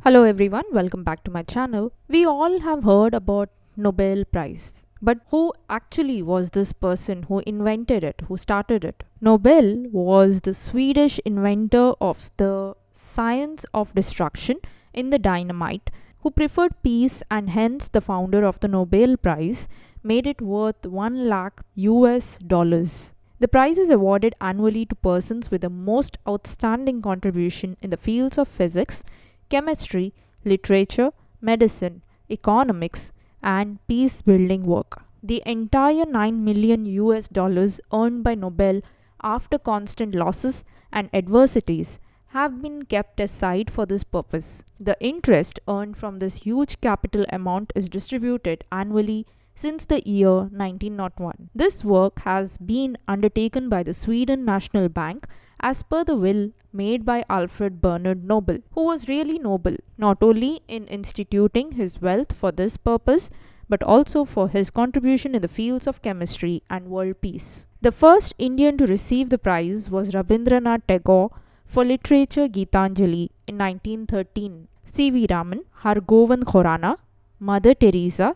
Hello everyone, welcome back to my channel. We all have heard about Nobel Prize. But who actually was this person who invented it, who started it? Nobel was the Swedish inventor of the science of destruction in the dynamite, who preferred peace, and hence the founder of the Nobel Prize made it worth 1 lakh US dollars. The prize is awarded annually to persons with the most outstanding contribution in the fields of physics, chemistry, literature, medicine, economics, and peace building work. The entire 9 million US dollars earned by Nobel after constant losses and adversities have been kept aside for this purpose. The interest earned from this huge capital amount is distributed annually since the year 1901. This work has been undertaken by the Sweden National Bank as per the will made by Alfred Bernhard Nobel, who was really noble, not only in instituting his wealth for this purpose, but also for his contribution in the fields of chemistry and world peace. The first Indian to receive the prize was Rabindranath Tagore for literature Gitanjali in 1913. C.V. Raman, Hargovind Khorana, Mother Teresa,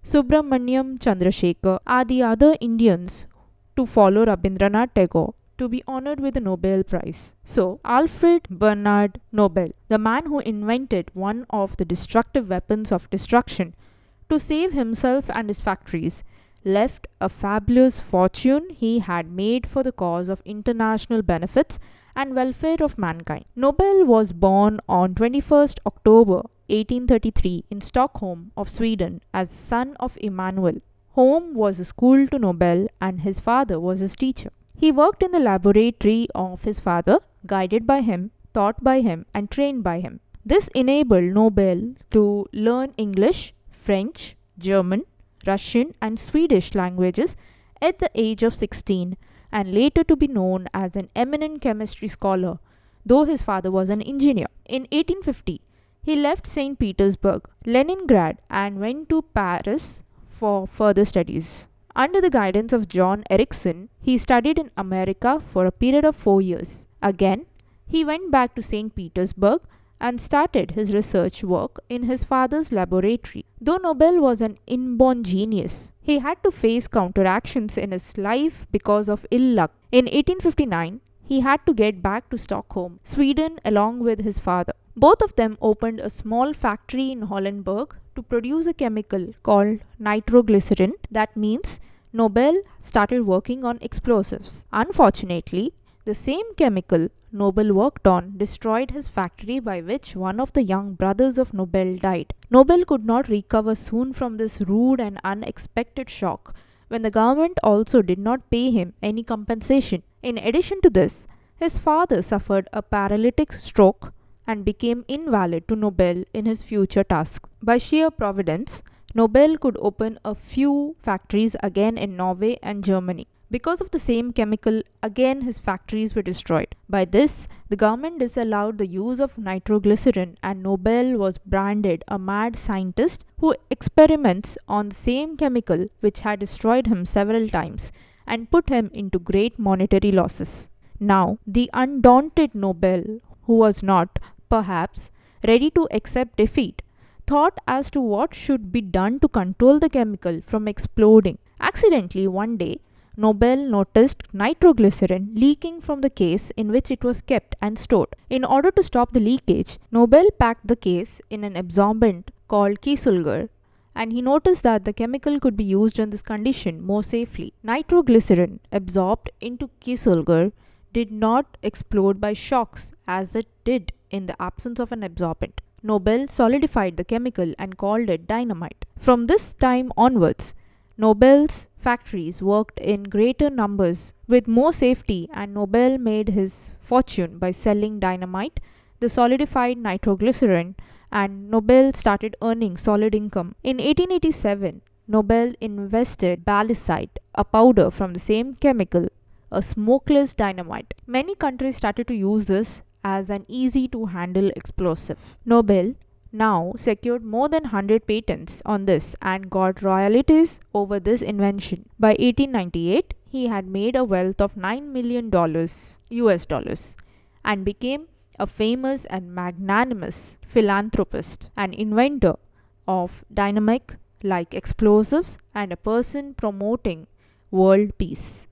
Subramaniam Chandrasekhar are the other Indians to follow Rabindranath Tagore to be honored with the Nobel Prize. So, Alfred Bernhard Nobel, the man who invented one of the destructive weapons of destruction to save himself and his factories, left a fabulous fortune he had made for the cause of international benefits and welfare of mankind. Nobel was born on 21st October 1833 in Stockholm of Sweden as the son of Emanuel. Home was a school to Nobel and his father was his teacher. He worked in the laboratory of his father, guided by him, taught by him, and trained by him. This enabled Nobel to learn English, French, German, Russian, and Swedish languages at the age of 16 and later to be known as an eminent chemistry scholar, though his father was an engineer. In 1850, he left St. Petersburg, Leningrad, and went to Paris for further studies. Under the guidance of John Ericsson, he studied in America for a period of 4 years. Again, he went back to St. Petersburg and started his research work in his father's laboratory. Though Nobel was an inborn genius, he had to face counteractions in his life because of ill luck. In 1859, he had to get back to Stockholm, Sweden, along with his father. Both of them opened a small factory in Hollenberg to produce a chemical called nitroglycerin. That means Nobel started working on explosives. Unfortunately, the same chemical Nobel worked on destroyed his factory, by which one of the young brothers of Nobel died. Nobel could not recover soon from this rude and unexpected shock, when the government also did not pay him any compensation. In addition to this, his father suffered a paralytic stroke and became invalid to Nobel in his future tasks. By sheer providence, Nobel could open a few factories again in Norway and Germany. Because of the same chemical, again his factories were destroyed. By this, the government disallowed the use of nitroglycerin and Nobel was branded a mad scientist who experiments on the same chemical which had destroyed him several times and put him into great monetary losses. Now, the undaunted Nobel, who was not, perhaps, ready to accept defeat, thought as to what should be done to control the chemical from exploding. Accidentally, one day, Nobel noticed nitroglycerin leaking from the case in which it was kept and stored. In order to stop the leakage, Nobel packed the case in an absorbent called kieselguhr, and he noticed that the chemical could be used in this condition more safely. Nitroglycerin absorbed into kieselguhr did not explode by shocks as it did in the absence of an absorbent. Nobel solidified the chemical and called it dynamite. From this time onwards, Nobel's factories worked in greater numbers with more safety, and Nobel made his fortune by selling dynamite, the solidified nitroglycerin, and Nobel started earning solid income. In 1887, Nobel invested balisite, a powder from the same chemical, a smokeless dynamite. Many countries started to use this as an easy to handle explosive. Nobel now secured more than 100 patents on this and got royalties over this invention. By 1898, he had made a wealth of $9 million US dollars and became a famous and magnanimous philanthropist, an inventor of dynamite like explosives, and a person promoting world peace.